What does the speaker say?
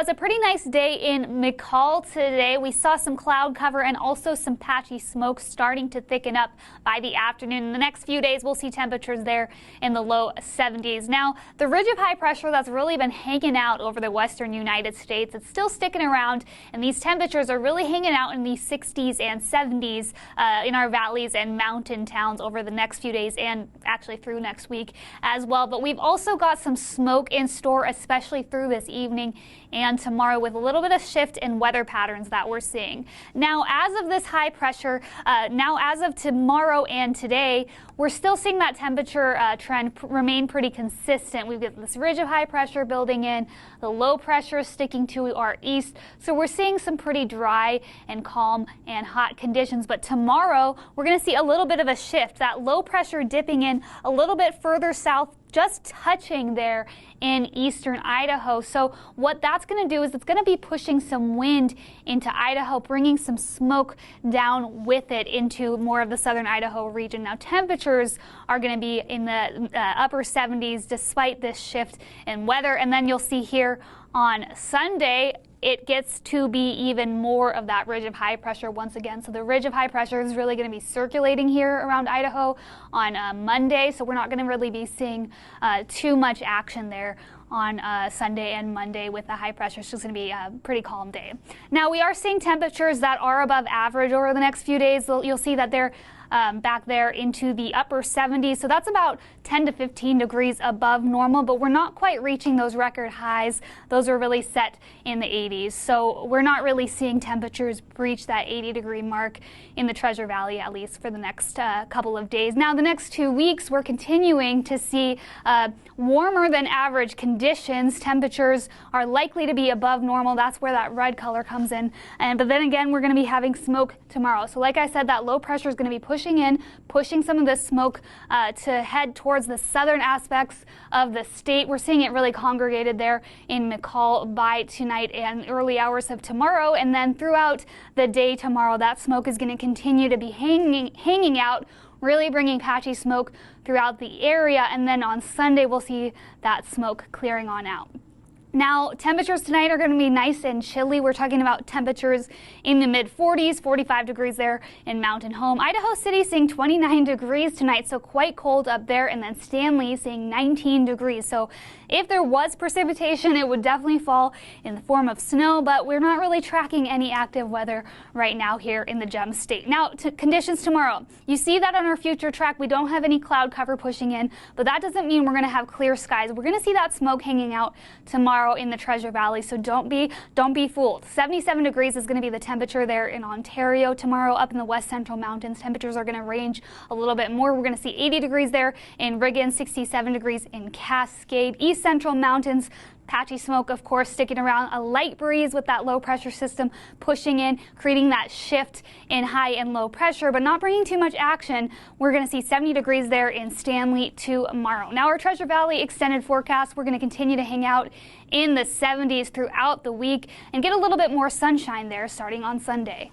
was a pretty nice day in McCall today. We saw some cloud cover and also some patchy smoke starting to thicken up by the afternoon. In the next few days, we'll see temperatures there in the low 70s. Now, the ridge of high pressure that's really been hanging out over the western United States, it's still sticking around, and these temperatures are really hanging out in the 60s and 70s in our valleys and mountain towns over the next few days and actually through next week as well. But we've also got some smoke in store, especially through this evening and tomorrow, with a little bit of shift in weather patterns that we're seeing. Now, as of this high pressure, as of tomorrow and today, we're still seeing that temperature trend remain pretty consistent. We've got this ridge of high pressure building in, the low pressure sticking to our east. So we're seeing some pretty dry and calm and hot conditions. But tomorrow, we're going to see a little bit of a shift. That low pressure dipping in a little bit further south, just touching there in eastern Idaho. So what that's going to do is it's going to be pushing some wind into Idaho, bringing some smoke down with it into more of the southern Idaho region. Now, temperatures are going to be in the upper 70s despite this shift in weather. And then you'll see here on Sunday, it gets to be even more of that ridge of high pressure once again. So the ridge of high pressure is really going to be circulating here around Idaho on Monday. So we're not going to really be seeing too much action there on Sunday and Monday with the high pressure. It's just going to be a pretty calm day. Now, we are seeing temperatures that are above average over the next few days. You'll see that they're back there into the upper 70s. So that's about 10 to 15 degrees above normal, but we're not quite reaching those record highs. Those are really set in the 80s. So we're not really seeing temperatures breach that 80-degree mark in the Treasure Valley, at least for the next couple of days. Now, the next 2 weeks, we're continuing to see warmer than average conditions. Temperatures are likely to be above normal. That's where that red color comes in. But then again, we're going to be having smoke tomorrow. So like I said, that low pressure is going to be pushing some of this smoke to head towards the southern aspects of the state. We're seeing it really congregated there in McCall by tonight and early hours of tomorrow. And then throughout the day tomorrow, that smoke is going to continue to be hanging out, really bringing patchy smoke throughout the area. And then on Sunday, we'll see that smoke clearing on out. Now, temperatures tonight are going to be nice and chilly. We're talking about temperatures in the mid-40s, 45 degrees there in Mountain Home. Idaho City seeing 29 degrees tonight, so quite cold up there. And then Stanley seeing 19 degrees. So if there was precipitation, it would definitely fall in the form of snow, but we're not really tracking any active weather right now here in the Gem State. Now, conditions tomorrow. You see that on our future track. We don't have any cloud cover pushing in, but that doesn't mean we're going to have clear skies. We're going to see that smoke hanging out tomorrow in the Treasure Valley, so don't be fooled. 77 degrees is going to be the temperature there in Ontario tomorrow. Up in the west central mountains, temperatures are going to range a little bit more. We're going to see 80 degrees there in Riggin, 67 degrees in Cascade. East central mountains, patchy smoke, of course, sticking around. A light breeze with that low pressure system pushing in, creating that shift in high and low pressure, but not bringing too much action. We're going to see 70 degrees there in Stanley tomorrow. Now, our Treasure Valley extended forecast, we're going to continue to hang out in the 70s throughout the week and get a little bit more sunshine there starting on Sunday.